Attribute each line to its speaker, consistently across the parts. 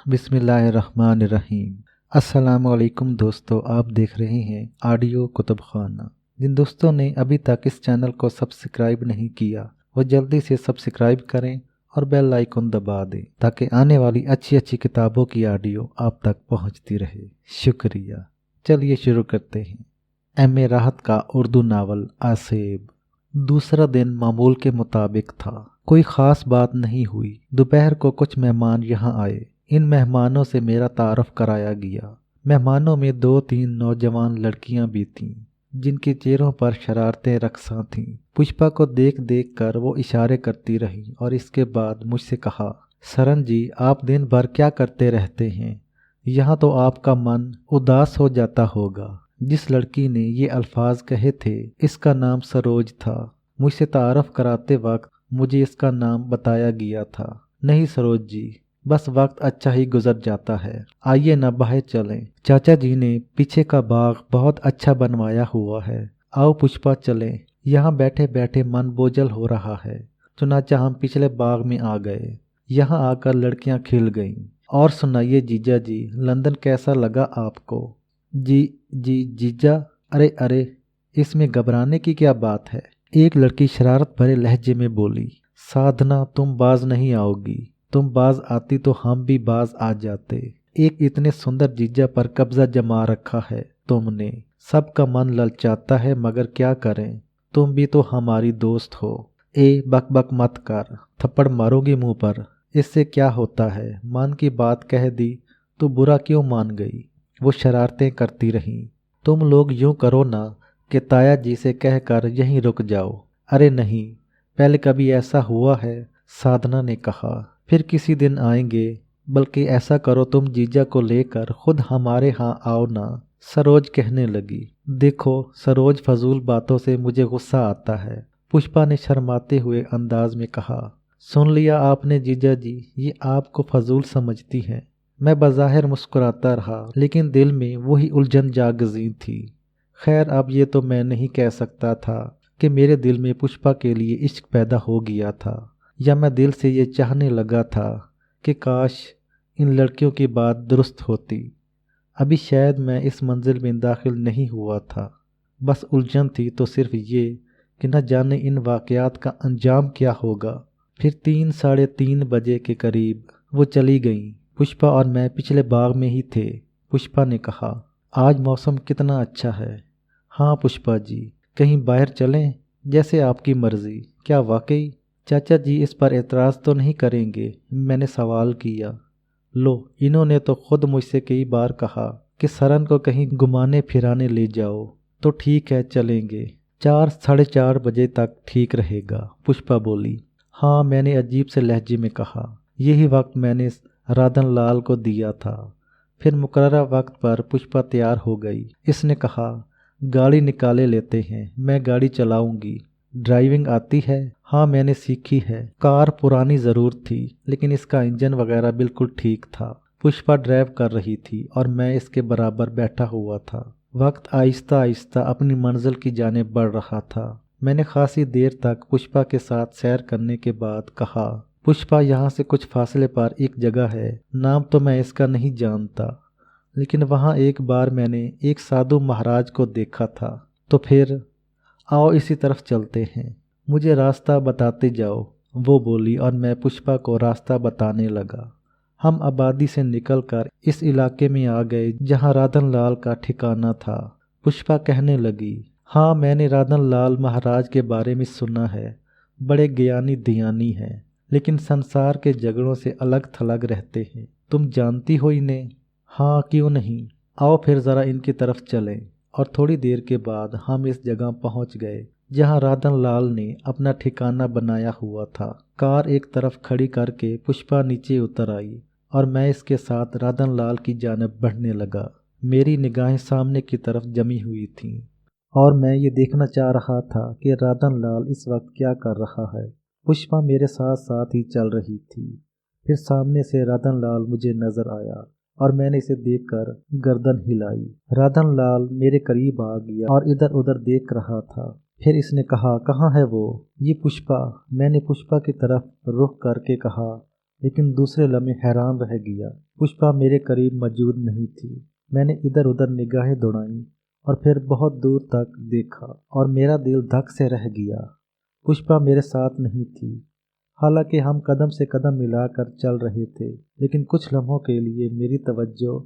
Speaker 1: बिस्मिल्लाहिर्रहमानिर्रहीम। अस्सलामुअलैकुम दोस्तों, आप देख रहे हैं ऑडियो कुतुब खाना। जिन दोस्तों ने अभी तक इस चैनल को सब्सक्राइब नहीं किया वो जल्दी से सब्सक्राइब करें और बेल आइकन दबा दें ताकि आने वाली अच्छी अच्छी किताबों की ऑडियो आप तक पहुंचती रहे। शुक्रिया। चलिए शुरू करते हैं। एम.ए. राहत का उर्दू नावल आसेब। दूसरा दिन मामूल के मुताबिक था। कोई ख़ास बात नहीं हुई। दोपहर को कुछ मेहमान यहाँ आए। इन मेहमानों से मेरा तारफ़ कराया गया। मेहमानों में 2-3 नौजवान लड़कियां भी थीं जिनके चेहरों पर शरारतें रक्सां थीं। पुष्पा को देख देख कर वो इशारे करती रही और इसके बाद मुझसे कहा, सरन जी, आप दिन भर क्या करते रहते हैं? यहाँ तो आपका मन उदास हो जाता होगा। जिस लड़की ने ये अल्फाज कहे थे इसका नाम सरोज था। मुझसे तारफ़ कराते वक्त मुझे इसका नाम बताया गया था। नहीं सरोज जी, बस वक्त अच्छा ही गुजर जाता है। आइए न बाहर चलें। चाचा जी ने पीछे का बाग बहुत अच्छा बनवाया हुआ है। आओ पुष्पा चलें। यहाँ बैठे बैठे मन बोझल हो रहा है। चुनाचा हम पिछले बाग में आ गए। यहाँ आकर लड़कियाँ खिल गईं। और सुनाइए जीजा जी, लंदन कैसा लगा आपको? जी जीजा, अरे अरे, इसमें घबराने की क्या बात है? एक लड़की शरारत भरे लहजे में बोली। साधना, तुम बाज नहीं आओगी। तुम बाज आती तो हम भी बाज आ जाते। एक इतने सुंदर जीजा पर कब्जा जमा रखा है तुमने। सबका मन ललचाता है मगर क्या करें, तुम भी तो हमारी दोस्त हो। ए बक बक मत कर, थप्पड़ मारोगी मुंह पर। इससे क्या होता है, मन की बात कह दी तो बुरा क्यों मान गई? वो शरारतें करती रहीं। तुम लोग यूं करो ना कि ताया जी से कहकर यहीं रुक जाओ। अरे नहीं, पहले कभी ऐसा हुआ है? साधना ने कहा। फिर किसी दिन आएंगे। बल्कि ऐसा करो, तुम जीजा को लेकर खुद हमारे यहाँ आओ ना, सरोज कहने लगी। देखो सरोज, फजूल बातों से मुझे गुस्सा आता है, पुष्पा ने शर्माते हुए अंदाज में कहा। सुन लिया आपने जीजा जी, ये आपको फजूल समझती हैं। मैं बज़ाहिर मुस्कुराता रहा लेकिन दिल में वही उलझन जागज़ी थी। खैर, अब ये तो मैं नहीं कह सकता था कि मेरे दिल में पुष्पा के लिए इश्क पैदा हो गया था, या मैं दिल से ये चाहने लगा था कि काश इन लड़कियों की बात दुरुस्त होती। अभी शायद मैं इस मंजिल में दाखिल नहीं हुआ था। बस उलझन थी तो सिर्फ ये कि न जाने इन वाक़यात का अंजाम क्या होगा। फिर 3-3:30 बजे के करीब वो चली गईं। पुष्पा और मैं पिछले बाग में ही थे। पुष्पा ने कहा, आज मौसम कितना अच्छा है। हाँ पुष्पा जी, कहीं बाहर चलें? जैसे आपकी मर्ज़ी। क्या वाकई? चाचा जी इस पर एतराज़ तो नहीं करेंगे? मैंने सवाल किया। लो, इन्होंने तो खुद मुझसे कई बार कहा कि सरन को कहीं घुमाने फिराने ले जाओ। तो ठीक है, चलेंगे। 4-4:30 बजे तक ठीक रहेगा, पुष्पा बोली। हाँ, मैंने अजीब से लहजे में कहा। यही वक्त मैंने राधन लाल को दिया था। फिर मुकर्रर वक्त पर पुष्पा तैयार हो गई। इसने कहा, गाड़ी निकाले लेते हैं, मैं गाड़ी चलाऊंगी। ड्राइविंग आती है? हाँ, मैंने सीखी है। कार पुरानी ज़रूर थी लेकिन इसका इंजन वगैरह बिल्कुल ठीक था। पुष्पा ड्राइव कर रही थी और मैं इसके बराबर बैठा हुआ था। वक्त आहिस्ता आहिस्ता अपनी मंजिल की जानिब बढ़ रहा था। मैंने खासी देर तक पुष्पा के साथ सैर करने के बाद कहा, पुष्पा, यहाँ से कुछ फासले पर एक जगह है, नाम तो मैं इसका नहीं जानता, लेकिन वहाँ एक बार मैंने एक साधु महाराज को देखा था। तो फिर आओ इसी तरफ चलते हैं, मुझे रास्ता बताते जाओ, वो बोली और मैं पुष्पा को रास्ता बताने लगा। हम आबादी से निकलकर इस इलाके में आ गए जहाँ राधन लाल का ठिकाना था। पुष्पा कहने लगी, हाँ, मैंने राधन लाल महाराज के बारे में सुना है। बड़े ज्ञानी ध्यानी हैं, लेकिन संसार के झगड़ों से अलग थलग रहते हैं। तुम जानती हो इन्हें? हाँ, क्यों नहीं। आओ फिर ज़रा इनकी तरफ चलें। और थोड़ी देर के बाद हम इस जगह पहुंच गए जहां राधन लाल ने अपना ठिकाना बनाया हुआ था। कार एक तरफ खड़ी करके पुष्पा नीचे उतर आई और मैं इसके साथ राधन लाल की जानिब बढ़ने लगा। मेरी निगाहें सामने की तरफ जमी हुई थीं और मैं ये देखना चाह रहा था कि राधन लाल इस वक्त क्या कर रहा है। पुष्पा मेरे साथ साथ ही चल रही थी। फिर सामने से राधन लाल मुझे नजर आया और मैंने इसे देखकर गर्दन हिलाई। राधन लाल मेरे करीब आ गया और इधर उधर देख रहा था। फिर इसने कहा, कहाँ है वो? ये पुष्पा। मैंने पुष्पा की तरफ रुख करके कहा, लेकिन दूसरे लम्हे हैरान रह गया। पुष्पा मेरे करीब मौजूद नहीं थी। मैंने इधर उधर निगाहें दौड़ाईं और फिर बहुत दूर तक देखा और मेरा दिल धक से रह गया। पुष्पा मेरे साथ नहीं थी। हालांकि हम कदम से कदम मिलाकर चल रहे थे, लेकिन कुछ लम्हों के लिए मेरी तवज्जो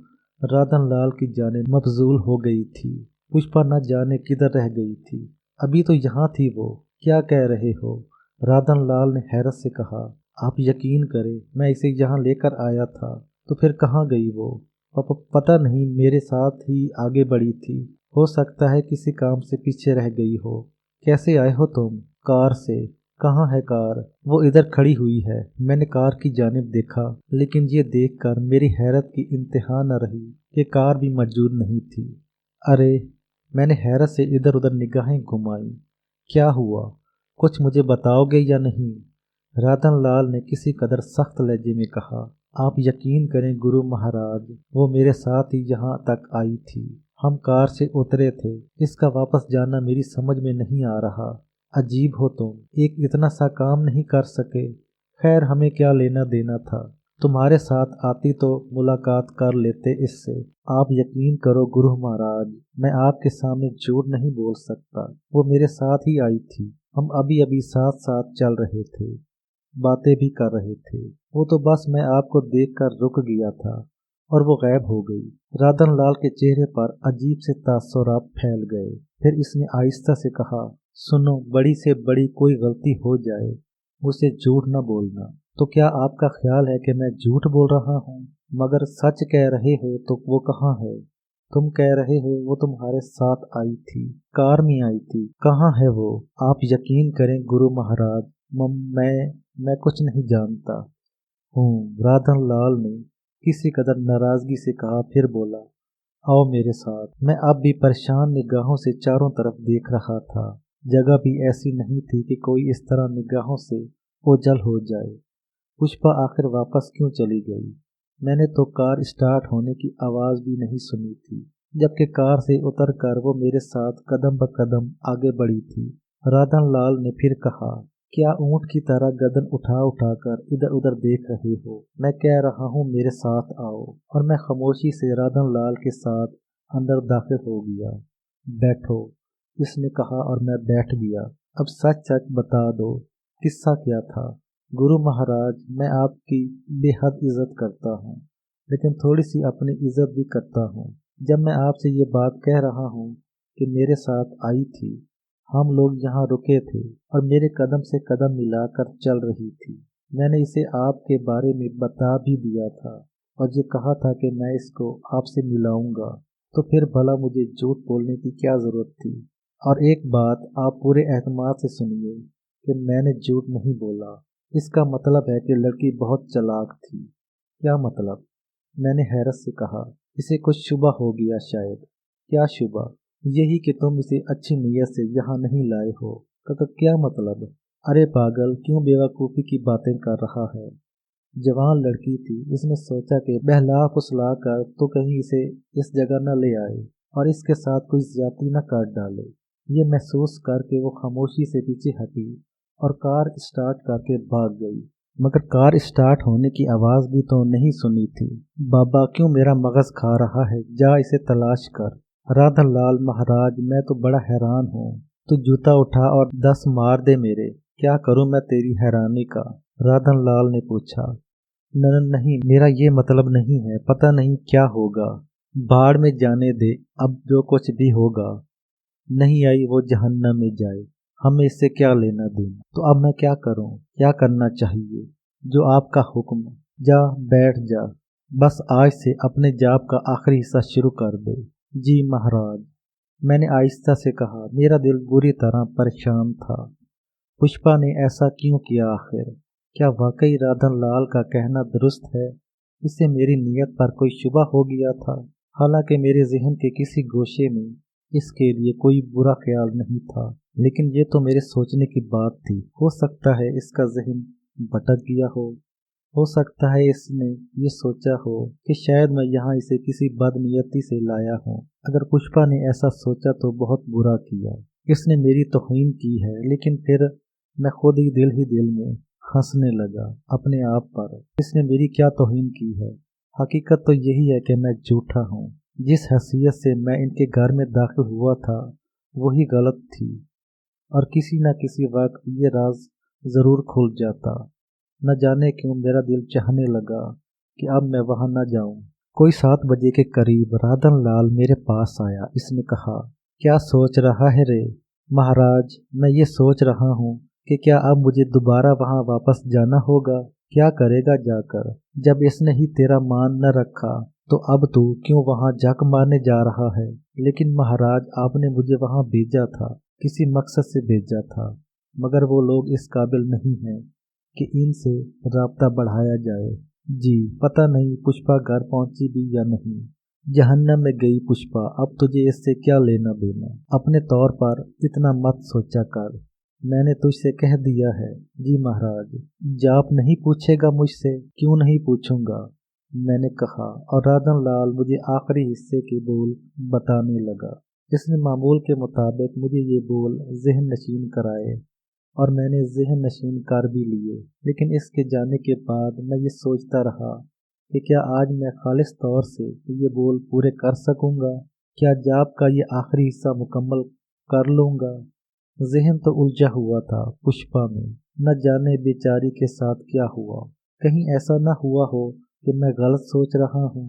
Speaker 1: राधन लाल की जानिब मबजूल हो गई थी। पुष्पा न जाने किधर रह गई थी। अभी तो यहाँ थी वो। क्या कह रहे हो? राधन लाल ने हैरत से कहा। आप यकीन करें, मैं इसे यहाँ लेकर आया था। तो फिर कहाँ गई वो? पता नहीं, मेरे साथ ही आगे बढ़ी थी। हो सकता है किसी काम से पीछे रह गई हो। कैसे आए हो तुम? कार से। कहाँ है कार? वो इधर खड़ी हुई है। मैंने कार की जानिब देखा, लेकिन ये देखकर मेरी हैरत की इंतहा न रही कि कार भी मौजूद नहीं थी। अरे! मैंने हैरत से इधर उधर निगाहें घुमाई। क्या हुआ? कुछ मुझे बताओगे या नहीं? राधन लाल ने किसी कदर सख्त लहजे में कहा। आप यकीन करें गुरु महाराज, वो मेरे साथ ही यहाँ तक आई थी। हम कार से उतरे थे। इसका वापस जाना मेरी समझ में नहीं आ रहा। अजीब हो तुम, एक इतना सा काम नहीं कर सके। खैर, हमें क्या लेना देना था? तुम्हारे साथ आती तो मुलाकात कर लेते इससे। आप यकीन करो गुरु महाराज, मैं आपके सामने झूठ नहीं बोल सकता। वो मेरे साथ ही आई थी। हम अभी अभी साथ साथ चल रहे थे, बातें भी कर रहे थे। वो तो बस मैं आपको देखकर रुक गया था और वो गायब हो गई। राधन लाल के चेहरे पर अजीब से तासुरात फैल गए। फिर इसने आहिस्ता से कहा, सुनो, बड़ी से बड़ी कोई गलती हो जाए, उसे झूठ न बोलना। तो क्या आपका ख्याल है कि मैं झूठ बोल रहा हूँ? मगर सच कह रहे हो तो वो कहाँ है? तुम कह रहे हो वो तुम्हारे साथ आई थी, कार में आई थी। कहाँ है वो? आप यकीन करें गुरु महाराज, मैं कुछ नहीं जानता हूँ। राधन लाल ने किसी कदर नाराजगी से कहा, फिर बोला, आओ मेरे साथ। मैं अब भी परेशान निगाहों से चारों तरफ देख रहा था। जगह भी ऐसी नहीं थी कि कोई इस तरह निगाहों से ओझल हो जाए। पुष्पा आखिर वापस क्यों चली गई? मैंने तो कार स्टार्ट होने की आवाज़ भी नहीं सुनी थी, जबकि कार से उतरकर वो मेरे साथ कदम ब कदम आगे बढ़ी थी। राधन लाल ने फिर कहा, क्या ऊंट की तरह गर्दन उठा उठा कर इधर उधर देख रहे हो? मैं कह रहा हूँ मेरे साथ आओ। और मैं खामोशी से राधन लाल के साथ अंदर दाखिल हो गया। बैठो, इसने कहा और मैं बैठ गया। अब सच सच बता दो, किस्सा क्या था? गुरु महाराज, मैं आपकी बेहद इज्जत करता हूँ, लेकिन थोड़ी सी अपनी इज्जत भी करता हूँ। जब मैं आपसे ये बात कह रहा हूँ कि मेरे साथ आई थी, हम लोग यहाँ रुके थे और मेरे कदम से कदम मिलाकर चल रही थी। मैंने इसे आपके बारे में बता भी दिया था और ये कहा था कि मैं इसको आपसे मिलाऊंगा। तो फिर भला मुझे झूठ बोलने की क्या ज़रूरत थी? और एक बात आप पूरे एहतमाद से सुनिए कि मैंने झूठ नहीं बोला। इसका मतलब है कि लड़की बहुत चालाक थी। क्या मतलब? मैंने हैरत से कहा। इसे कुछ शुबा हो गया शायद। क्या शुबा? यही कि तुम इसे अच्छी नीयत से यहाँ नहीं लाए हो। क्या मतलब? अरे पागल, क्यों बेवकूफ़ी की बातें कर रहा है? जवान लड़की थी। इसने सोचा कि बहला फुसला कर तो कहीं इसे इस जगह न ले आए और इसके साथ कोई ज्यादती न कर डाले। ये महसूस करके वो खामोशी से पीछे हटी और कार स्टार्ट करके भाग गई। मगर कार स्टार्ट होने की आवाज़ भी तो नहीं सुनी थी। बाबा, क्यों मेरा मगज खा रहा है? जा इसे तलाश कर। राधन लाल महाराज, मैं तो बड़ा हैरान हूँ। तू जूता उठा और 10 मार दे मेरे। क्या करूँ मैं तेरी हैरानी का? राधन लाल ने पूछा। नहीं, मेरा ये मतलब नहीं है। पता नहीं क्या होगा। भाड़ में जाने दे, अब जो कुछ भी होगा। नहीं आई वो जहन्नम में जाए, हमें इससे क्या लेना देना। तो अब मैं क्या करूं? क्या करना चाहिए? जो आपका हुक्म। जा बैठ जा। बस आज से अपने जाप का आखिरी हिस्सा शुरू कर दे। जी महाराज, मैंने आहिस्ता से कहा। मेरा दिल बुरी तरह परेशान था। पुष्पा ने ऐसा क्यों किया आखिर? क्या वाकई राधन लाल का कहना दुरुस्त है? इससे मेरी नीयत पर कोई शुबा हो गया था। हालांकि मेरे जहन के किसी गोशे में इसके लिए कोई बुरा ख्याल नहीं था, लेकिन ये तो मेरे सोचने की बात थी। हो सकता है इसका जहन भटक गया हो सकता है इसने ये सोचा हो कि शायद मैं यहाँ इसे किसी बदनीयती से लाया हूँ। अगर पुष्पा ने ऐसा सोचा तो बहुत बुरा किया। इसने मेरी तौहीन की है, लेकिन फिर मैं खुद ही दिल में हंसने लगा अपने आप पर। इसने मेरी क्या तौहीन की है। हकीकत तो यही है कि मैं झूठा हूँ। जिस हैसियत से मैं इनके घर में दाखिल हुआ था वही गलत थी, और किसी न किसी वक्त ये राज ज़रूर खुल जाता। न जाने क्यों मेरा दिल चाहने लगा कि अब मैं वहाँ न जाऊँ। कोई 7 बजे के करीब राधन लाल मेरे पास आया। इसने कहा, क्या सोच रहा है रे? महाराज, मैं ये सोच रहा हूँ कि क्या अब मुझे दोबारा वहाँ वापस जाना होगा। क्या करेगा जाकर? जब इसने ही तेरा मान न रखा तो अब तू क्यों वहाँ जक मारने जा रहा है? लेकिन महाराज, आपने मुझे वहाँ भेजा था, किसी मकसद से भेजा था, मगर वो लोग इस काबिल नहीं हैं कि इनसे राब्ता बढ़ाया जाए। जी, पता नहीं पुष्पा घर पहुंची भी या नहीं। जहन्नम में गई पुष्पा, अब तुझे इससे क्या लेना देना। अपने तौर पर इतना मत सोचा कर, मैंने तुझसे कह दिया है। जी महाराज। जाप नहीं पूछेगा मुझसे? क्यों नहीं पूछूंगा, मैंने कहा, और राधन लाल मुझे आखिरी हिस्से के बोल बताने लगा। इसने मामूल के मुताबिक मुझे ये बोल ज़हन नशीन कराए और मैंने ज़हन नशीन कर भी लिए। लेकिन इसके जाने के बाद मैं ये सोचता रहा कि क्या आज मैं खालिस तौर से ये बोल पूरे कर सकूंगा? क्या जाप का ये आखिरी हिस्सा मुकम्मल कर लूंगा? ज़हन तो उलझा हुआ था पुष्पा में। न जाने बेचारी के साथ क्या हुआ। कहीं ऐसा न हुआ हो कि मैं गलत सोच रहा हूँ।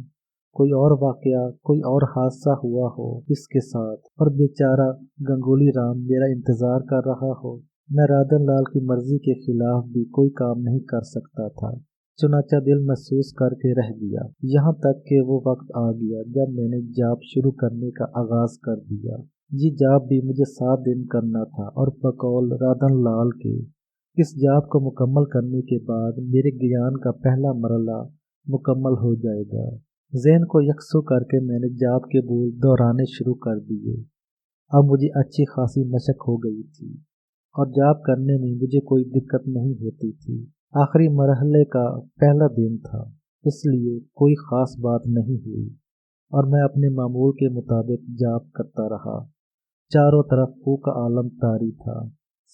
Speaker 1: कोई और वाकया, कोई और हादसा हुआ हो इसके साथ, और बेचारा गंगोली राम मेरा इंतज़ार कर रहा हो। मैं राधन लाल की मर्जी के खिलाफ भी कोई काम नहीं कर सकता था। चुनाचा दिल महसूस करके रह गया। यहाँ तक कि वो वक्त आ गया जब मैंने जाप शुरू करने का आगाज कर दिया। ये जाप भी मुझे 7 दिन करना था, और बकौल राधन लाल के इस जाप को मुकम्मल करने के बाद मेरे ज्ञान का पहला मरला मुकम्मल हो जाएगा। ज़हन को यकसू करके मैंने जाप के बोल दोहराने शुरू कर दिए। अब मुझे अच्छी खासी मशक हो गई थी और जाप करने में मुझे कोई दिक्कत नहीं होती थी। आखिरी मरहले का पहला दिन था, इसलिए कोई ख़ास बात नहीं हुई और मैं अपने मामूल के मुताबिक जाप करता रहा। चारों तरफ फू का आलम तारी था,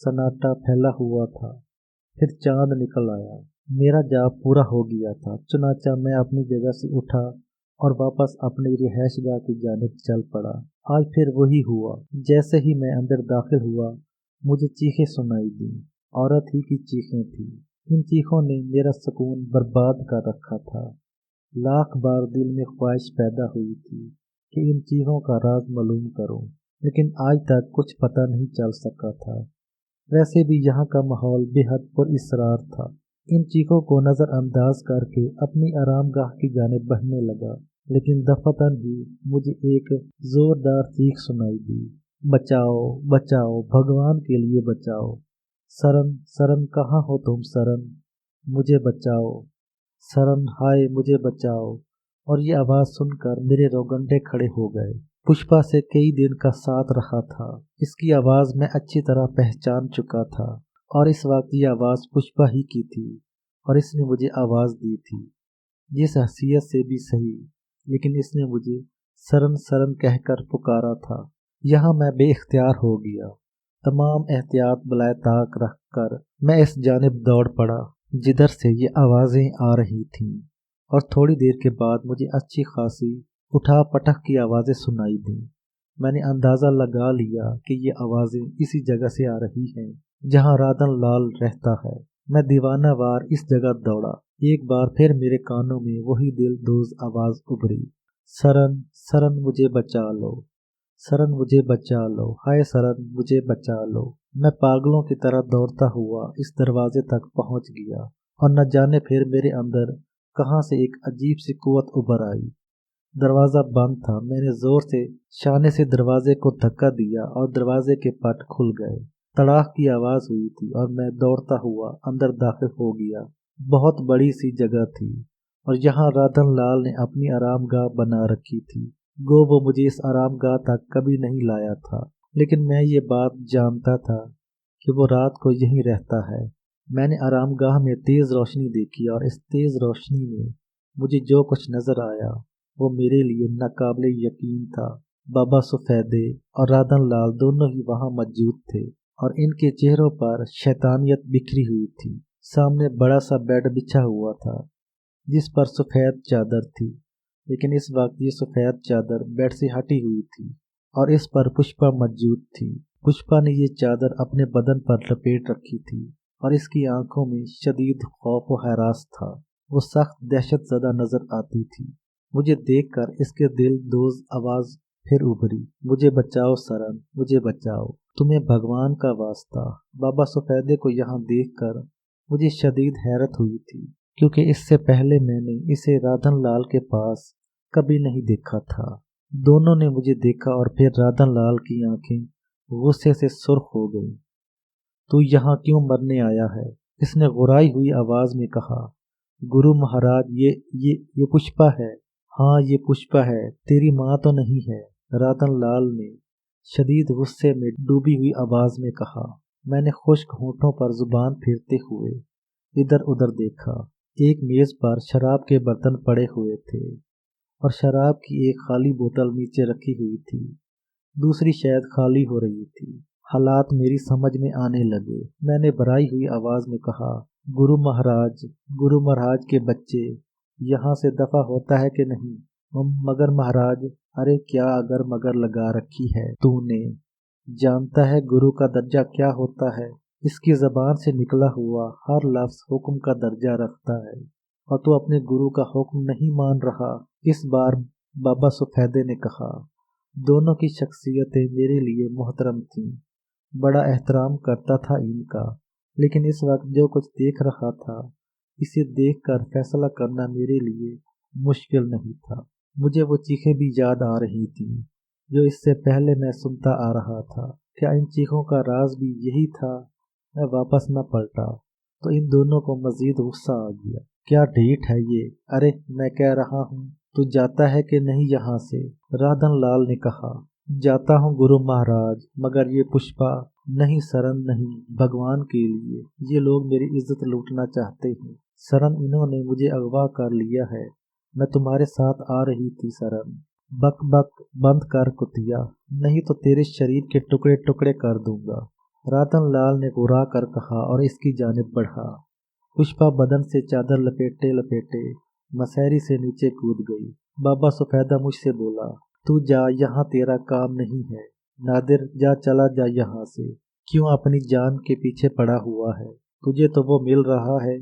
Speaker 1: सन्नाटा फैला हुआ था। फिर चांद निकल आया। मेरा जाप पूरा हो गया था। चुनाचा मैं अपनी जगह से उठा और वापस अपनी रिहायशगाह की जानिब चल पड़ा। आज फिर वही हुआ। जैसे ही मैं अंदर दाखिल हुआ मुझे चीखें सुनाई दी। औरत ही की चीखें थी। इन चीखों ने मेरा सुकून बर्बाद कर रखा था। लाख बार दिल में ख्वाहिश पैदा हुई थी कि इन चीखों का राज मालूम करूं, लेकिन आज तक कुछ पता नहीं चल सका था। वैसे भी यहाँ का माहौल बेहद पुरअसरार था। इन चीखों को नज़रअंदाज करके अपनी आरामगाह की जानिब बढ़ने लगा, लेकिन दफतन ही मुझे एक जोरदार चीख सुनाई दी। बचाओ बचाओ, भगवान के लिए बचाओ। सरन सरन, कहाँ हो तुम सरन? मुझे बचाओ सरन, हाय मुझे बचाओ। और ये आवाज़ सुनकर मेरे रोगंडे खड़े हो गए। पुष्पा से कई दिन का साथ रहा था। इसकी आवाज़ मैं अच्छी तरह पहचान चुका था, और इस वक्त ये आवाज़ पुष्पा ही की थी, और इसने मुझे आवाज़ दी थी। जिस हैसियत से भी सही, लेकिन इसने मुझे सरन सरन कहकर पुकारा था। यहाँ मैं बेइख्तियार हो गया। तमाम एहतियात बलाए ताक रख कर मैं इस जानिब दौड़ पड़ा जिधर से ये आवाज़ें आ रही थीं, और थोड़ी देर के बाद मुझे अच्छी खासी उठा पटक की आवाज़ें सुनाई दी। मैंने अंदाज़ा लगा लिया कि ये आवाज़ें इसी जगह से आ रही हैं जहाँ राधन लाल रहता है। मैं दीवाना वार इस जगह दौड़ा। एक बार फिर मेरे कानों में वही दिल दोज आवाज़ उभरी, सरन सरन मुझे बचा लो, सरन मुझे बचा लो, हाय सरन मुझे बचा लो। मैं पागलों की तरह दौड़ता हुआ इस दरवाजे तक पहुंच गया, और न जाने फिर मेरे अंदर कहाँ से एक अजीब सी कुव्वत उभर आई। दरवाज़ा बंद था। मैंने ज़ोर से शाने से दरवाजे को धक्का दिया और दरवाजे के पट खुल गए। तड़ाक की आवाज़ हुई थी और मैं दौड़ता हुआ अंदर दाखिल हो गया। बहुत बड़ी सी जगह थी और यहाँ राधन लाल ने अपनी आरामगाह बना रखी थी। गो वो मुझे इस आरामगाह तक कभी नहीं लाया था, लेकिन मैं ये बात जानता था कि वो रात को यहीं रहता है। मैंने आरामगाह में तेज़ रोशनी देखी और इस तेज़ रोशनी में मुझे जो कुछ नज़र आया वो मेरे लिए नाकाबिले यकीन था। बाबा सफेदे और राधन लाल दोनों ही वहाँ मौजूद थे और इनके चेहरों पर शैतानियत बिखरी हुई थी। सामने बड़ा सा बेड बिछा हुआ था जिस पर सफ़ेद चादर थी, लेकिन इस वक्त ये सफ़ेद चादर बेड से हटी हुई थी और इस पर पुष्पा मौजूद थी। पुष्पा ने ये चादर अपने बदन पर लपेट रखी थी और इसकी आंखों में शदीद खौफ व हरास था। वो सख्त दहशत ज़दा नजर आती थी। मुझे देखकर इसके दिल दोज आवाज फिर उभरी, मुझे बचाओ सरन, मुझे बचाओ, तुम्हें भगवान का वास्ता। बाबा सफेदे को यहाँ देखकर मुझे शदीद हैरत हुई थी, क्योंकि इससे पहले मैंने इसे राधन लाल के पास कभी नहीं देखा था। दोनों ने मुझे देखा और फिर राधन लाल की आंखें गुस्से से सुर्ख हो गई। तू यहाँ क्यों मरने आया है? इसने गुराई हुई आवाज में कहा। गुरु महाराज, ये पुष्पा है। हाँ, ये पुष्पा है, तेरी माँ तो नहीं है, राधन लाल ने शदीद गुस्से में डूबी हुई आवाज में कहा। मैंने खुश्क होंठों पर जुबान फेरते हुए इधर उधर देखा। एक मेज पर शराब के बर्तन पड़े हुए थे और शराब की एक खाली बोतल नीचे रखी हुई थी, दूसरी शायद खाली हो रही थी। हालात मेरी समझ में आने लगे। मैंने भराई हुई आवाज में कहा, गुरु महाराज के बच्चे, यहाँ से दफा होता है कि नहीं? मगर महाराज, अरे क्या अगर मगर लगा रखी है तूने? जानता है गुरु का दर्जा क्या होता है? इसकी जबान से निकला हुआ हर लफ्ज हुक्म का दर्जा रखता है और तू अपने गुरु का हुक्म नहीं मान रहा। इस बार बाबा सफेदे ने कहा। दोनों की शख्सियतें मेरे लिए मोहतरम थीं, बड़ा एहतराम करता था इनका, लेकिन इस वक्त जो कुछ देख रहा था, इसे देखकर फैसला करना मेरे लिए मुश्किल नहीं था। मुझे वो चीखें भी याद आ रही थीं जो इससे पहले मैं सुनता आ रहा था। क्या इन चीखों का राज भी यही था? मैं वापस न पलटा तो इन दोनों को मजीद गुस्सा आ गया। क्या ढीठ है ये? अरे मैं कह रहा हूँ, तू जाता है कि नहीं यहाँ से? राधन लाल ने कहा। जाता हूँ गुरु महाराज, मगर ये पुष्पा नहीं सरन, नहीं, भगवान के लिए। ये लोग मेरी इज्जत लूटना चाहते हैं सरन, इन्होंने मुझे अगवा कर लिया है। मैं तुम्हारे साथ आ रही थी सरन। बक बक बंद कर कुतिया, नहीं तो तेरे शरीर के टुकड़े टुकड़े कर दूंगा, रातन लाल ने गुर्रा कर कहा और इसकी जानिब बढ़ा। पुष्पा बदन से चादर लपेटे लपेटे मसहरी से नीचे कूद गई। बाबा सफेदा मुझसे बोला, तू जा, यहाँ तेरा काम नहीं है। नादिर, जा, चला जा यहाँ से। क्यों अपनी जान के पीछे पड़ा हुआ है? तुझे तो वो मिल रहा है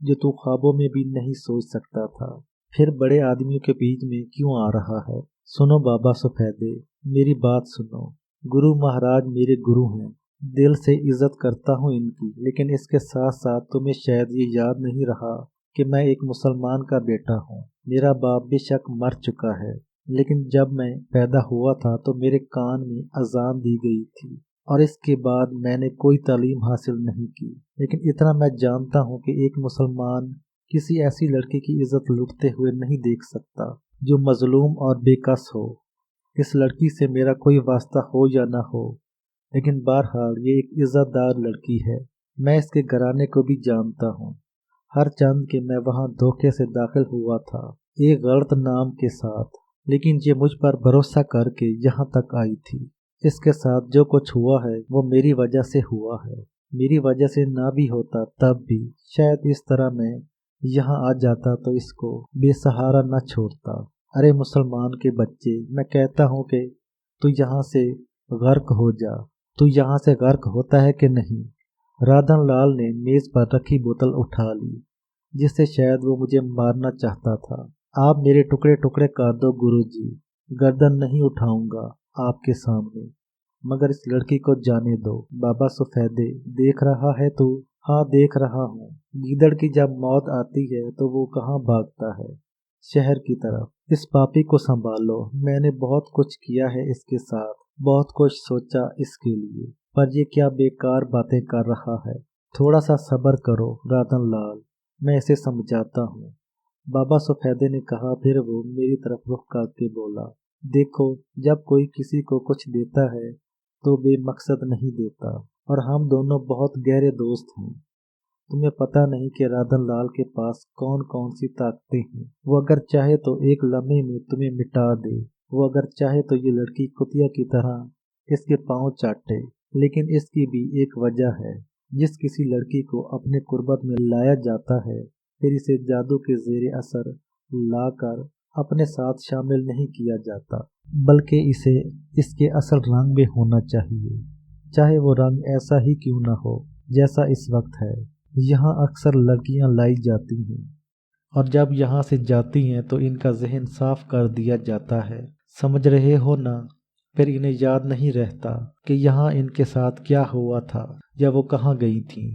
Speaker 1: जो तू ख्वाबों में भी नहीं सोच सकता था। फिर बड़े आदमियों के बीच में क्यों आ रहा है? सुनो बाबा सफेदे, मेरी बात सुनो। गुरु महाराज मेरे गुरु हैं, दिल से इज्जत करता हूँ इनकी, लेकिन इसके साथ साथ तुम्हें शायद ये याद नहीं रहा कि मैं एक मुसलमान का बेटा हूँ। मेरा बाप बेशक मर चुका है, लेकिन जब मैं पैदा हुआ था तो मेरे कान में अजान दी गई थी और इसके बाद मैंने कोई तालीम हासिल नहीं की। लेकिन इतना मैं जानता हूँ कि एक मुसलमान किसी ऐसी लड़की की इज्जत लूटते हुए नहीं देख सकता जो मजलूम और बेकस हो। इस लड़की से मेरा कोई वास्ता हो या ना हो, लेकिन बहरहाल ये एक इज्जतदार लड़की है। मैं इसके घराने को भी जानता हूँ। हर चंद के मैं वहाँ धोखे से दाखिल हुआ था एक गलत नाम के साथ, लेकिन ये मुझ पर भरोसा करके यहाँ तक आई थी। इसके साथ जो कुछ हुआ है वो मेरी वजह से हुआ है। मेरी वजह से ना भी होता तब भी शायद इस तरह मैं यहाँ आ जाता तो इसको बेसहारा न छोड़ता। अरे मुसलमान के बच्चे, मैं कहता हूँ कि तू यहाँ से गर्क हो जा। तू यहाँ से गर्क होता है कि नहीं? राधन लाल ने मेज पर रखी बोतल उठा ली, जिससे शायद वो मुझे मारना चाहता था। आप मेरे टुकड़े टुकड़े कर दो गुरुजी, गर्दन नहीं उठाऊंगा आपके सामने, मगर इस लड़की को जाने दो। बाबा सफेदे, देख रहा है तू? हाँ, देख रहा हूँ। गीदड़ की जब मौत आती है तो वो कहाँ भागता है? शहर की तरफ। इस पापी को संभालो। मैंने बहुत कुछ किया है इसके साथ, बहुत कुछ सोचा इसके लिए, पर ये क्या बेकार बातें कर रहा है। थोड़ा सा सब्र करो रातन लाल, मैं इसे समझाता हूँ, बाबा सफेदे ने कहा। फिर वो मेरी तरफ रुख करके बोला, देखो, जब कोई किसी को कुछ देता है तो बेमकसद नहीं देता, और हम दोनों बहुत गहरे दोस्त हैं। तुम्हें पता नहीं कि राधन लाल के पास कौन कौन सी ताकतें हैं। वो अगर चाहे तो एक लम्हे में तुम्हें मिटा दे। वो अगर चाहे तो ये लड़की कुतिया की तरह इसके पांव चाटे, लेकिन इसकी भी एक वजह है। جس کسی لڑکی کو اپنے قربت میں لایا جاتا ہے پھر اسے جادو کے زیر اثر لا کر اپنے ساتھ شامل نہیں کیا جاتا، بلکہ اسے اس کے اصل رنگ میں ہونا چاہیے، چاہے وہ رنگ ایسا ہی کیوں نہ ہو جیسا اس وقت ہے۔ یہاں اکثر لڑکیاں لائی جاتی ہیں اور جب یہاں سے جاتی ہیں تو ان کا ذہن صاف کر دیا جاتا ہے، سمجھ رہے ہو نا؟ پھر انہیں یاد نہیں رہتا کہ یہاں ان کے ساتھ کیا ہوا تھا یا وہ کہاں گئی تھیں۔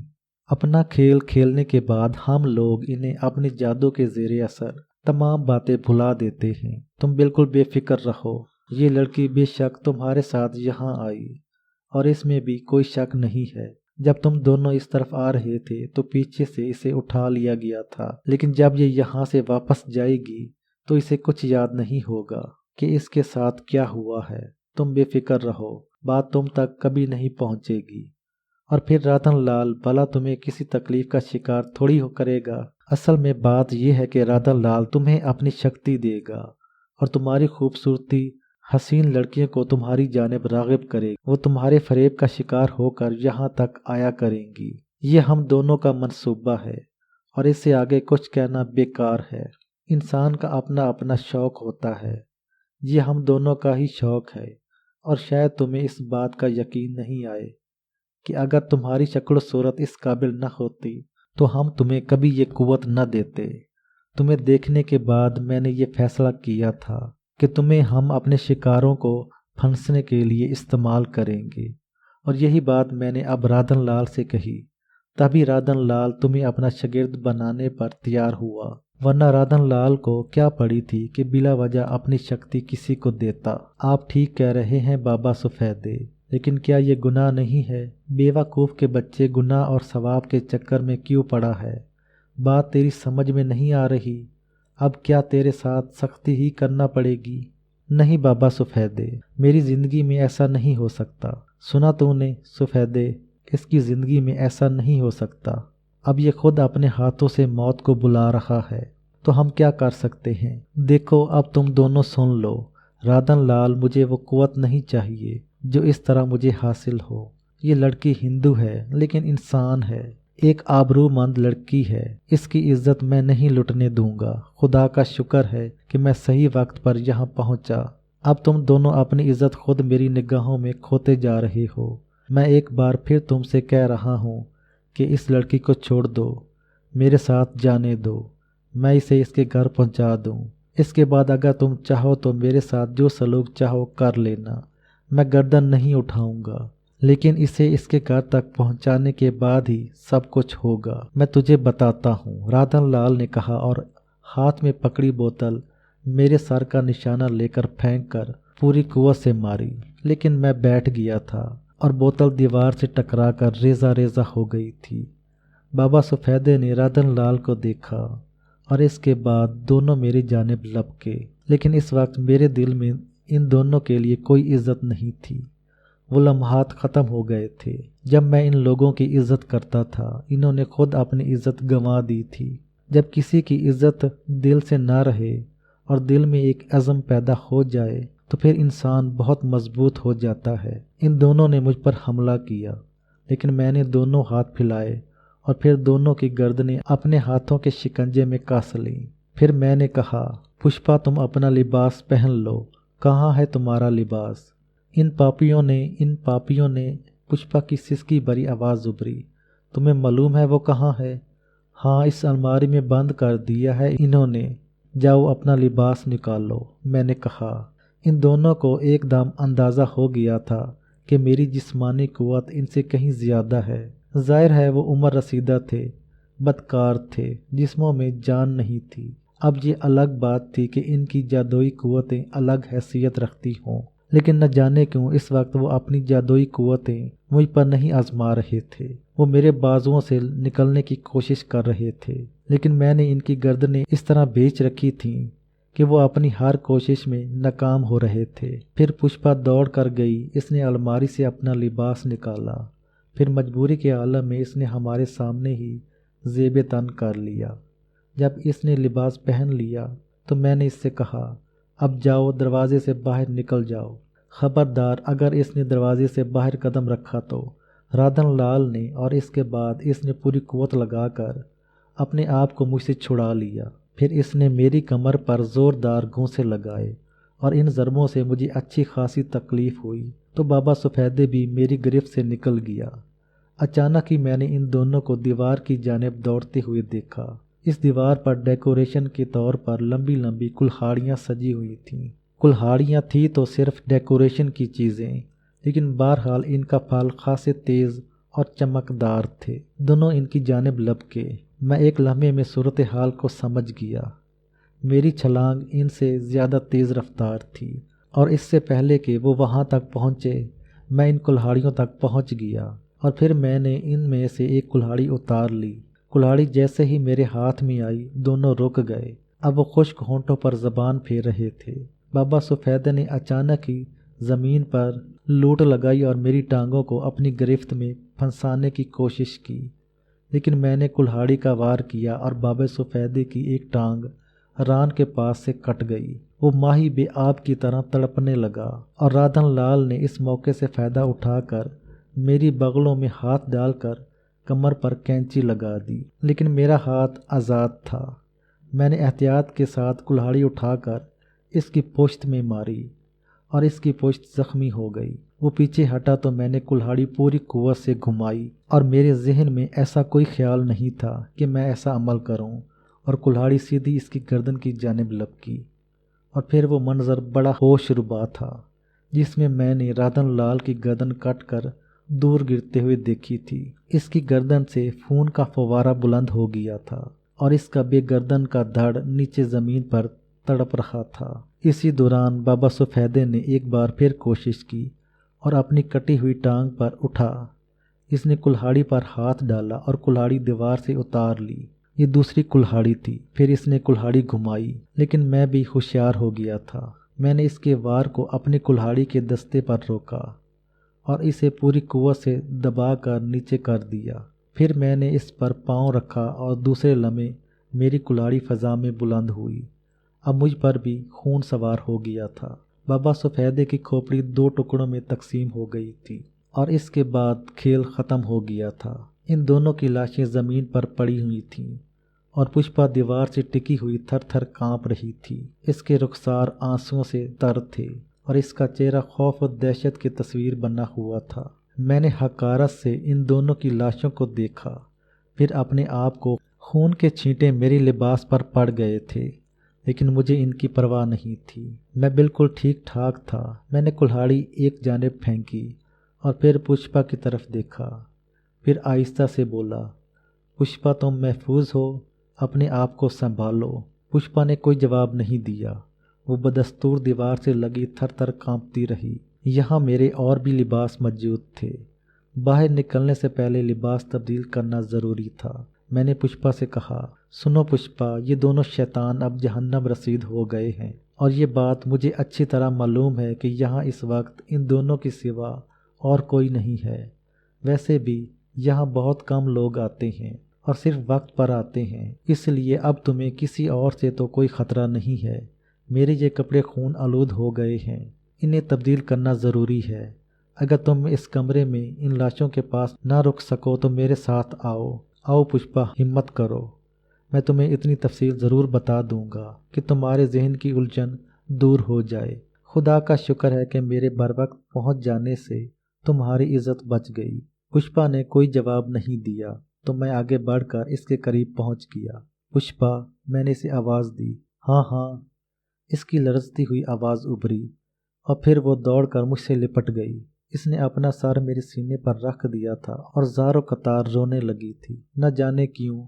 Speaker 1: اپنا کھیل کھیلنے کے بعد ہم لوگ انہیں اپنے جادو کے زیر اثر تمام باتیں بھلا دیتے ہیں۔ تم بالکل بے فکر رہو، یہ لڑکی بے شک تمہارے ساتھ یہاں آئی اور اس میں بھی کوئی شک نہیں ہے۔ جب تم دونوں اس طرف آ رہے تھے تو پیچھے سے اسے اٹھا لیا گیا تھا، لیکن جب یہ یہاں سے واپس جائے گی تو اسے کچھ یاد نہیں ہوگا کہ اس کے ساتھ کیا ہوا ہے۔ تم بے فکر رہو، بات تم تک کبھی نہیں پہنچے گی۔ اور پھر رتن لال بھلا تمہیں کسی تکلیف کا شکار تھوڑی ہو کرے گا۔ اصل میں بات یہ ہے کہ رتن لال تمہیں اپنی شکتی دے گا اور تمہاری خوبصورتی حسین لڑکیوں کو تمہاری جانب راغب کرے گی۔ وہ تمہارے فریب کا شکار ہو کر یہاں تک آیا کریں گی۔ یہ ہم دونوں کا منصوبہ ہے اور اس سے آگے کچھ کہنا بیکار ہے۔ انسان کا اپنا اپنا شوق ہوتا ہے، یہ ہم دونوں کا ہی شوق ہے، اور شاید تمہیں اس بات کا یقین نہیں آئے کہ اگر تمہاری شکل و صورت اس قابل نہ ہوتی تو ہم تمہیں کبھی یہ قوت نہ دیتے۔ تمہیں دیکھنے کے بعد میں نے یہ فیصلہ کیا تھا کہ تمہیں ہم اپنے شکاروں کو پھنسنے کے لیے استعمال کریں گے، اور یہی بات میں نے اب رادن لال سے کہی۔ تبھی رادن لال تمہیں اپنا شاگرد بنانے پر تیار ہوا، ورنہ رادن لال کو کیا پڑی تھی کہ بلا وجہ اپنی شکتی کسی کو دیتا۔ آپ ٹھیک کہہ رہے ہیں بابا سفیدے، لیکن کیا یہ گناہ نہیں ہے؟ بیوقوف کے بچے گناہ اور ثواب کے چکر میں کیوں پڑا ہے؟ بات تیری سمجھ میں نہیں آ رہی؟ اب کیا تیرے ساتھ سختی ہی کرنا پڑے گی؟ نہیں بابا سفیدے، میری زندگی میں ایسا نہیں ہو سکتا۔ سنا تو نے سفیدے، اس کی زندگی میں ایسا نہیں ہو سکتا۔ اب یہ خود اپنے ہاتھوں سے موت کو بلا رہا ہے تو ہم کیا کر سکتے ہیں؟ دیکھو اب تم دونوں سن لو، رادن لال مجھے وہ قوت نہیں چاہیے جو اس طرح مجھے حاصل ہو۔ یہ لڑکی ہندو ہے لیکن انسان ہے، ایک آبرو مند لڑکی ہے، اس کی عزت میں نہیں لٹنے دوں گا۔ خدا کا شکر ہے کہ میں صحیح وقت پر یہاں پہنچا۔ اب تم دونوں اپنی عزت خود میری نگاہوں میں کھوتے جا رہے ہو۔ میں ایک بار پھر تم سے کہہ رہا ہوں کہ اس لڑکی کو چھوڑ دو، میرے ساتھ جانے دو، میں اسے اس کے گھر پہنچا دوں۔ اس کے بعد اگر تم چاہو تو میرے ساتھ جو سلوک چاہو کر لینا، میں گردن نہیں اٹھاؤں گا، لیکن اسے اس کے گھر تک پہنچانے کے بعد ہی سب کچھ ہوگا۔ میں تجھے بتاتا ہوں، رادن لال نے کہا اور ہاتھ میں پکڑی بوتل میرے سر کا نشانہ لے کر پھینک کر پوری قوت سے ماری، لیکن میں بیٹھ گیا تھا اور بوتل دیوار سے ٹکرا کر ریزہ ریزہ ہو گئی تھی۔ بابا سفیدے نے رادن لال کو دیکھا اور اس کے بعد دونوں میری جانب لپکے، لیکن اس وقت میرے دل میں ان دونوں کے لیے کوئی عزت نہیں تھی۔ وہ لمحات ختم ہو گئے تھے جب میں ان لوگوں کی عزت کرتا تھا۔ انہوں نے خود اپنی عزت گنوا دی تھی۔ جب کسی کی عزت دل سے نہ رہے اور دل میں ایک عزم پیدا ہو جائے تو پھر انسان بہت مضبوط ہو جاتا ہے۔ ان دونوں نے مجھ پر حملہ کیا، لیکن میں نے دونوں ہاتھ پھیلائے اور پھر دونوں کی گردنیں اپنے ہاتھوں کے شکنجے میں کس لیں۔ پھر میں نے کہا، پشپا تم اپنا لباس پہن لو، کہاں ہے تمہارا لباس؟ ان پاپیوں نے پشپا کی سسکی بھری آواز ابھری، تمہیں معلوم ہے وہ کہاں ہے؟ ہاں، اس الماری میں بند کر دیا ہے انہوں نے، جاؤ اپنا لباس نکالو، میں نے کہا۔ ان دونوں کو ایک دم اندازہ ہو گیا تھا کہ میری جسمانی قوت ان سے کہیں زیادہ ہے۔ ظاہر ہے وہ عمر رسیدہ تھے، بدکار تھے، جسموں میں جان نہیں تھی۔ اب یہ الگ بات تھی کہ ان کی جادوئی قوتیں الگ حیثیت رکھتی ہوں، لیکن نہ جانے کیوں اس وقت وہ اپنی جادوئی قوتیں مجھ پر نہیں آزما رہے تھے۔ وہ میرے بازوؤں سے نکلنے کی کوشش کر رہے تھے، لیکن میں نے ان کی گردنیں اس طرح بھیج رکھی تھیں کہ وہ اپنی ہر کوشش میں ناکام ہو رہے تھے۔ پھر پشپا دوڑ کر گئی، اس نے الماری سے اپنا لباس نکالا، پھر مجبوری کے عالم میں اس نے ہمارے سامنے ہی زیب تن کر لیا۔ جب اس نے لباس پہن لیا تو میں نے اس سے کہا، اب جاؤ دروازے سے باہر نکل جاؤ۔ خبردار اگر اس نے دروازے سے باہر قدم رکھا تو رادن لال نے، اور اس کے بعد اس نے پوری قوت لگا کر اپنے آپ کو مجھ سے چھڑا لیا۔ پھر اس نے میری کمر پر زوردار گھونسے لگائے اور ان ضربوں سے مجھے اچھی خاصی تکلیف ہوئی، تو بابا سفیدے بھی میری گرفت سے نکل گیا۔ اچانک ہی میں نے ان دونوں کو دیوار کی جانب دوڑتے ہوئے دیکھا۔ اس دیوار پر ڈیکوریشن کے طور پر لمبی لمبی کلہاڑیاں سجی ہوئی تھیں۔ کلہاڑیاں تھیں تو صرف ڈیکوریشن کی چیزیں، لیکن بہرحال ان کا پھل خاصے تیز اور چمکدار تھے۔ دونوں ان کی جانب لپکے۔ میں ایک لمحے میں صورتحال کو سمجھ گیا۔ میری چھلانگ ان سے زیادہ تیز رفتار تھی، اور اس سے پہلے کہ وہ وہاں تک پہنچے میں ان کلہاڑیوں تک پہنچ گیا، اور پھر میں نے ان میں سے ایک کلہاڑی اتار لی۔ کلہاڑی جیسے ہی میرے ہاتھ میں آئی دونوں رک گئے۔ اب وہ خشک ہونٹوں پر زبان پھیر رہے تھے۔ بابا سفیدے نے اچانک ہی زمین پر لوٹ لگائی اور میری ٹانگوں کو اپنی گرفت میں پھنسانے کی کوشش کی، لیکن میں نے کلہاڑی کا وار کیا اور بابا سفیدے کی ایک ٹانگ ران کے پاس سے کٹ گئی۔ وہ ماہی بے آب کی طرح تڑپنے لگا، اور رادن لال نے اس موقع سے فائدہ اٹھا کر میری بغلوں میں ہاتھ ڈال کر کمر پر کینچی لگا دی، لیکن میرا ہاتھ آزاد تھا۔ میں نے احتیاط کے ساتھ کلہاڑی اٹھا کر اس کی پشت میں ماری، اور اس کی پشت زخمی ہو گئی۔ وہ پیچھے ہٹا تو میں نے کلہاڑی پوری قوت سے گھمائی، اور میرے ذہن میں ایسا کوئی خیال نہیں تھا کہ میں ایسا عمل کروں، اور کلہاڑی سیدھی اس کی گردن کی جانب لپکی۔ اور پھر وہ منظر بڑا ہوش ربا تھا، جس میں نے رادن لال کی گردن کٹ کر دور گرتے ہوئے دیکھی تھی۔ اس کی گردن سے خون کا فوارہ بلند ہو گیا تھا، اور اس کا بے گردن کا دھڑ نیچے زمین پر تڑپ رہا تھا۔ اسی دوران بابا سفیدے نے ایک بار پھر کوشش کی اور اپنی کٹی ہوئی ٹانگ پر اٹھا۔ اس نے کلہاڑی پر ہاتھ ڈالا اور کلہاڑی دیوار سے اتار لی۔ یہ دوسری کلہاڑی تھی۔ پھر اس نے کلہاڑی گھمائی، لیکن میں بھی ہوشیار ہو گیا تھا۔ میں نے اس کے وار کو اپنی کلہاڑی کے دستے پر روکا اور اسے پوری قوت سے دبا کر نیچے کر دیا۔ پھر میں نے اس پر پاؤں رکھا اور دوسرے لمحے میری کلہاڑی فضا میں بلند ہوئی۔ اب مجھ پر بھی خون سوار ہو گیا تھا۔ بابا سفیدے کی کھوپڑی 2 ٹکڑوں میں تقسیم ہو گئی تھی، اور اس کے بعد کھیل ختم ہو گیا تھا۔ ان دونوں کی لاشیں زمین پر پڑی ہوئی تھیں، اور پشپا دیوار سے ٹکی ہوئی تھر تھر کانپ رہی تھی۔ اس کے رخسار آنسوؤں سے تر تھے، اور اس کا چہرہ خوف و دہشت کی تصویر بنا ہوا تھا۔ میں نے حقارت سے ان دونوں کی لاشوں کو دیکھا، پھر اپنے آپ کو خون کے چھینٹے میری لباس پر پڑ گئے تھے، لیکن مجھے ان کی پرواہ نہیں تھی۔ میں بالکل ٹھیک ٹھاک تھا۔ میں نے کلہاڑی ایک جانب پھینکی اور پھر پشپا کی طرف دیکھا، پھر آہستہ سے بولا، پشپا تم محفوظ ہو، اپنے آپ کو سنبھالو۔ پشپا نے کوئی جواب نہیں دیا۔ وہ بدستور دیوار سے لگی تھر تھر کانپتی رہی۔ یہاں میرے اور بھی لباس موجود تھے۔ باہر نکلنے سے پہلے لباس تبدیل کرنا ضروری تھا۔ میں نے پشپا سے کہا، سنو پشپا، یہ دونوں شیطان اب جہنم رسید ہو گئے ہیں، اور یہ بات مجھے اچھی طرح معلوم ہے کہ یہاں اس وقت ان دونوں کے سوا اور کوئی نہیں ہے۔ ویسے بھی یہاں بہت کم لوگ آتے ہیں، اور صرف وقت پر آتے ہیں، اس لیے اب تمہیں کسی اور سے تو کوئی خطرہ نہیں ہے۔ میرے یہ کپڑے خون آلود ہو گئے ہیں، انہیں تبدیل کرنا ضروری ہے۔ اگر تم اس کمرے میں ان لاشوں کے پاس نہ رک سکو تو میرے ساتھ آؤ۔ آؤ پشپا، ہمت کرو۔ میں تمہیں اتنی تفصیل ضرور بتا دوں گا کہ تمہارے ذہن کی الجھن دور ہو جائے۔ خدا کا شکر ہے کہ میرے بروقت پہنچ جانے سے تمہاری عزت بچ گئی۔ پشپا نے کوئی جواب نہیں دیا، تو میں آگے بڑھ کر اس کے قریب پہنچ گیا۔ پشپا، میں نے اسے آواز دی۔ ہاں ہاں، اس کی لرزتی ہوئی آواز ابھری، اور پھر وہ دوڑ کر مجھ سے لپٹ گئی۔ اس نے اپنا سر میرے سینے پر رکھ دیا تھا اور زار و قطار رونے لگی تھی۔ نہ جانے کیوں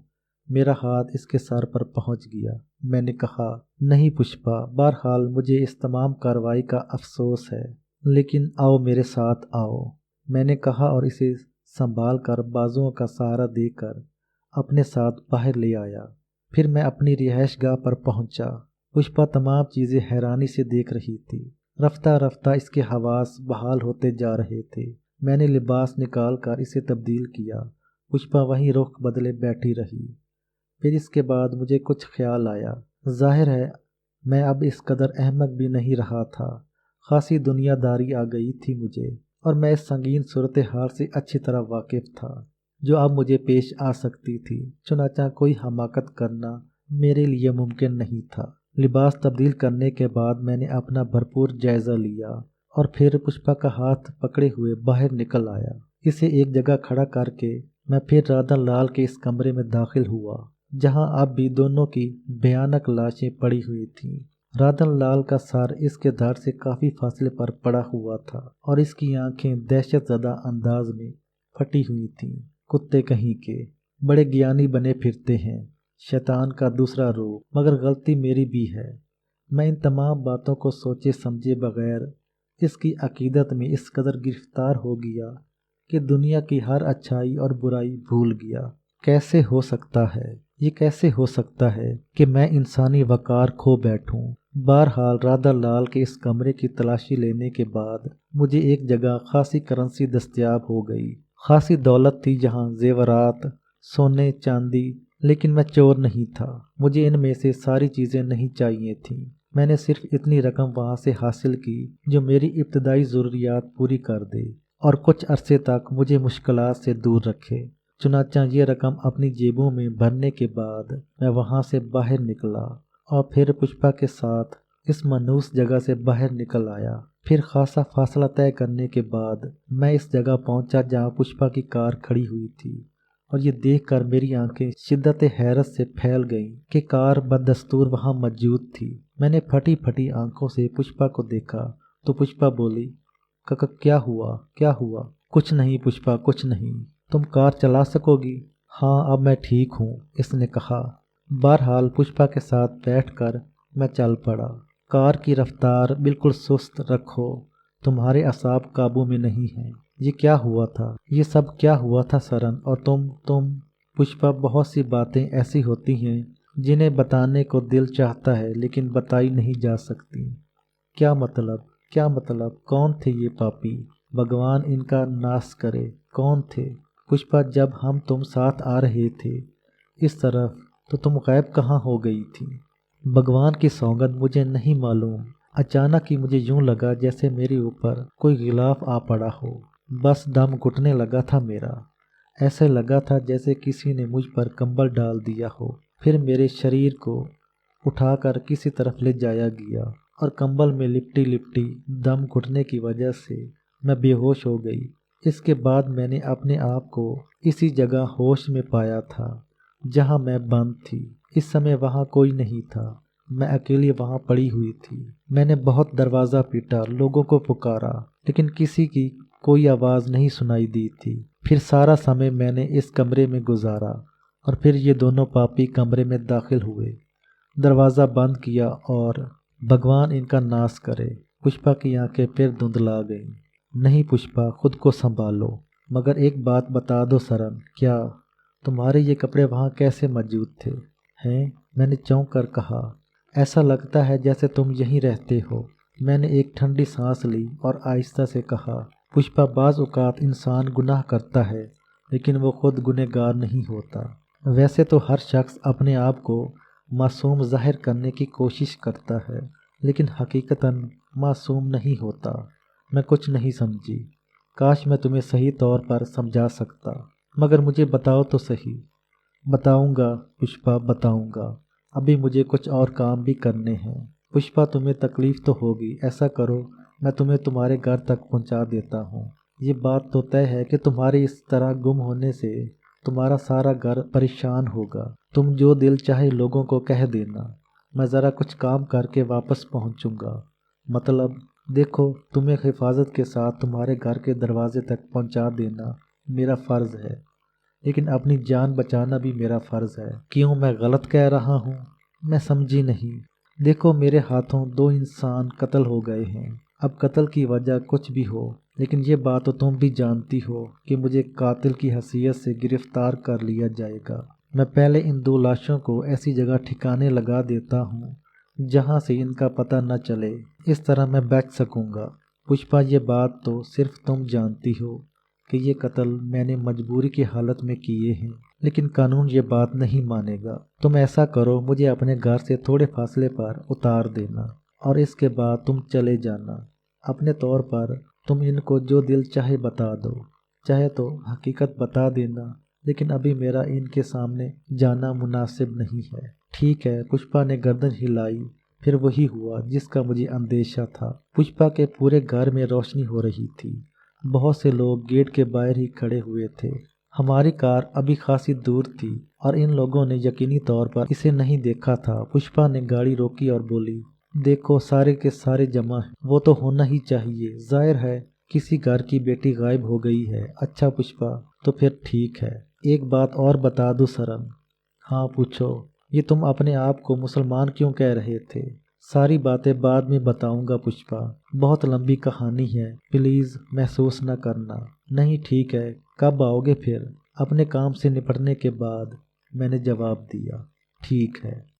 Speaker 1: میرا ہاتھ اس کے سر پر پہنچ گیا۔ میں نے کہا، نہیں پشپا، بہرحال مجھے اس تمام کارروائی کا افسوس ہے، لیکن آؤ میرے ساتھ آؤ۔ میں نے کہا اور اسے سنبھال کر بازوؤں کا سہارا دے کر اپنے ساتھ باہر لے آیا۔ پھر میں اپنی رہائش گاہ پر پہنچا۔ پشپا تمام چیزیں حیرانی سے دیکھ رہی تھی۔ رفتہ رفتہ اس کے حواس بحال ہوتے جا رہے تھے۔ میں نے لباس نکال کر اسے تبدیل کیا۔ پشپا وہیں رخ بدلے بیٹھی رہی۔ پھر اس کے بعد مجھے کچھ خیال آیا۔ ظاہر ہے میں اب اس قدر احمق بھی نہیں رہا تھا۔ خاصی دنیا داری آ گئی تھی مجھے، اور میں اس سنگین صورتحال سے اچھی طرح واقف تھا جو اب مجھے پیش آ سکتی تھی، چنانچہ کوئی حماقت کرنا میرے لیے ممکن نہیں تھا۔ لباس تبدیل کرنے کے بعد میں نے اپنا بھرپور جائزہ لیا اور پھر پشپا کا ہاتھ پکڑے ہوئے باہر نکل آیا۔ اسے ایک جگہ کھڑا کر کے میں پھر رادن لال کے اس کمرے میں داخل ہوا جہاں اب بھی دونوں کی بھیانک لاشیں پڑی ہوئی تھیں۔ رادن لال کا سر اس کے دھڑ سے کافی فاصلے پر پڑا ہوا تھا اور اس کی آنکھیں دہشت زدہ انداز میں پھٹی ہوئی تھیں۔ کتے کہیں کے، بڑے گیانی بنے پھرتے ہیں، شیطان کا دوسرا روپ، مگر غلطی میری بھی ہے۔ میں ان تمام باتوں کو سوچے سمجھے بغیر اس کی عقیدت میں اس قدر گرفتار ہو گیا کہ دنیا کی ہر اچھائی اور برائی بھول گیا۔ کیسے ہو سکتا ہے، یہ کیسے ہو سکتا ہے کہ میں انسانی وقار کھو بیٹھوں؟ بہرحال رادن لال کے اس کمرے کی تلاشی لینے کے بعد مجھے ایک جگہ خاصی کرنسی دستیاب ہو گئی، خاصی دولت تھی، جہاں زیورات، سونے چاندی، لیکن میں چور نہیں تھا۔ مجھے ان میں سے ساری چیزیں نہیں چاہیے تھیں۔ میں نے صرف اتنی رقم وہاں سے حاصل کی جو میری ابتدائی ضروریات پوری کر دے اور کچھ عرصے تک مجھے مشکلات سے دور رکھے۔ چنانچہ یہ رقم اپنی جیبوں میں بھرنے کے بعد میں وہاں سے باہر نکلا اور پھر پشپا کے ساتھ اس منحوس جگہ سے باہر نکل آیا۔ پھر خاصا فاصلہ طے کرنے کے بعد میں اس جگہ پہنچا جہاں پشپا کی کار کھڑی ہوئی تھی، اور یہ دیکھ کر میری آنکھیں شدت حیرت سے پھیل گئیں کہ کار بدستور وہاں موجود تھی۔ میں نے پھٹی پھٹی آنکھوں سے پشپا کو دیکھا تو پشپا بولی، کیا ہوا، کیا ہوا؟ کچھ نہیں پشپا، کچھ نہیں۔ تم کار چلا سکو گی؟ ہاں، اب میں ٹھیک ہوں، اس نے کہا۔ بہرحال پشپا کے ساتھ بیٹھ کر میں چل پڑا۔ کار کی رفتار بالکل سست رکھو، تمہارے اعصاب قابو میں نہیں ہیں۔ یہ کیا ہوا تھا؟ یہ سب کیا ہوا تھا سرن؟ اور تم پشپا، بہت سی باتیں ایسی ہوتی ہیں جنہیں بتانے کو دل چاہتا ہے لیکن بتائی نہیں جا سکتی۔ کیا مطلب؟ کیا مطلب؟ کون تھے یہ پاپی؟ بھگوان ان کا ناس کرے، کون تھے؟ پشپا، جب ہم تم ساتھ آ رہے تھے اس طرف تو تم غائب کہاں ہو گئی تھی؟ بھگوان کی سوگند مجھے نہیں معلوم، اچانک ہی مجھے یوں لگا جیسے میرے اوپر کوئی غلاف آ پڑا ہو، بس دم گھٹنے لگا تھا میرا، ایسے لگا تھا جیسے کسی نے مجھ پر کمبل ڈال دیا ہو۔ پھر میرے شریر کو اٹھا کر کسی طرف لے جایا گیا اور کمبل میں لپٹی لپٹی دم گھٹنے کی وجہ سے میں بے ہوش ہو گئی۔ اس کے بعد میں نے اپنے آپ کو اسی جگہ ہوش میں پایا تھا جہاں میں بند تھی۔ اس سمے وہاں کوئی نہیں تھا، میں اکیلی وہاں پڑی ہوئی تھی۔ میں نے بہت دروازہ پیٹا، لوگوں کو پکارا، لیکن کسی کی کوئی آواز نہیں سنائی دی تھی۔ پھر سارا سمے میں نے اس کمرے میں گزارا اور پھر یہ دونوں پاپی کمرے میں داخل ہوئے، دروازہ بند کیا اور بھگوان ان کا ناس کرے۔ پشپا کی آنکھیں پھر دھندلا گئیں۔ نہیں پشپا، خود کو سنبھالو، مگر ایک بات بتا دو سرن، کیا تمہارے یہ کپڑے وہاں کیسے موجود تھے؟ ہیں؟ میں نے چونک کر کہا، ایسا لگتا ہے جیسے تم یہیں رہتے ہو۔ میں نے ایک ٹھنڈی سانس لی اور آہستہ سے کہا، پشپا، بعض اوقات انسان گناہ کرتا ہے لیکن وہ خود گنہگار نہیں ہوتا۔ ویسے تو ہر شخص اپنے آپ کو معصوم ظاہر کرنے کی کوشش کرتا ہے، لیکن حقیقتاً معصوم نہیں ہوتا۔ میں کچھ نہیں سمجھی، کاش میں تمہیں صحیح طور پر سمجھا سکتا، مگر مجھے بتاؤ تو صحیح۔ بتاؤں گا پشپا، بتاؤں گا، ابھی مجھے کچھ اور کام بھی کرنے ہیں۔ پشپا، تمہیں تکلیف تو ہوگی، ایسا کرو میں تمہیں تمہارے گھر تک پہنچا دیتا ہوں۔ یہ بات تو طے ہے کہ تمہارے اس طرح گم ہونے سے تمہارا سارا گھر پریشان ہوگا۔ تم جو دل چاہے لوگوں کو کہہ دینا، میں ذرا کچھ کام کر کے واپس پہنچوں گا۔ مطلب دیکھو، تمہیں حفاظت کے ساتھ تمہارے گھر کے دروازے تک پہنچا دینا میرا فرض ہے، لیکن اپنی جان بچانا بھی میرا فرض ہے۔ کیوں میں غلط کہہ رہا ہوں؟ میں سمجھی نہیں۔ دیکھو، میرے ہاتھوں 2 انسان قتل ہو گئے ہیں۔ اب قتل کی وجہ کچھ بھی ہو، لیکن یہ بات تو تم بھی جانتی ہو کہ مجھے قاتل کی حیثیت سے گرفتار کر لیا جائے گا۔ میں پہلے ان 2 لاشوں کو ایسی جگہ ٹھکانے لگا دیتا ہوں جہاں سے ان کا پتہ نہ چلے، اس طرح میں بچ سکوں گا۔ پشپا، یہ بات تو صرف تم جانتی ہو کہ یہ قتل میں نے مجبوری کی حالت میں کیے ہیں، لیکن قانون یہ بات نہیں مانے گا۔ تم ایسا کرو، مجھے اپنے گھر سے تھوڑے فاصلے پر اتار دینا اور اس کے بعد تم چلے جانا۔ اپنے طور پر तुम इनको जो दिल चाहे बता दो, चाहे तो हकीकत बता देना, लेकिन अभी मेरा इनके सामने जाना मुनासिब नहीं है। ठीक है, पुष्पा ने गर्दन हिलाई। फिर वही हुआ जिसका मुझे अंदेशा था। पुष्पा के पूरे घर में रोशनी हो रही थी। बहुत से लोग गेट के बाहर ही खड़े हुए थे। हमारी कार अभी खासी दूर थी और इन लोगों ने यकीनी तौर पर इसे नहीं देखा था। पुष्पा ने गाड़ी रोकी और बोली, देखो सारे के सारे जमा हैं। वो तो होना ही चाहिए, जाहिर है किसी घर की बेटी गायब हो गई है। अच्छा पुष्पा, तो फिर ठीक है। एक बात और बता दूं सरन? हाँ पूछो। ये तुम अपने आप को मुसलमान क्यों कह रहे थे? सारी बातें बाद में बताऊंगा पुष्पा, बहुत लंबी कहानी है, प्लीज महसूस न करना। नहीं ठीक है, कब आओगे फिर? अपने काम से निपटने के बाद, मैंने जवाब दिया। ठीक है।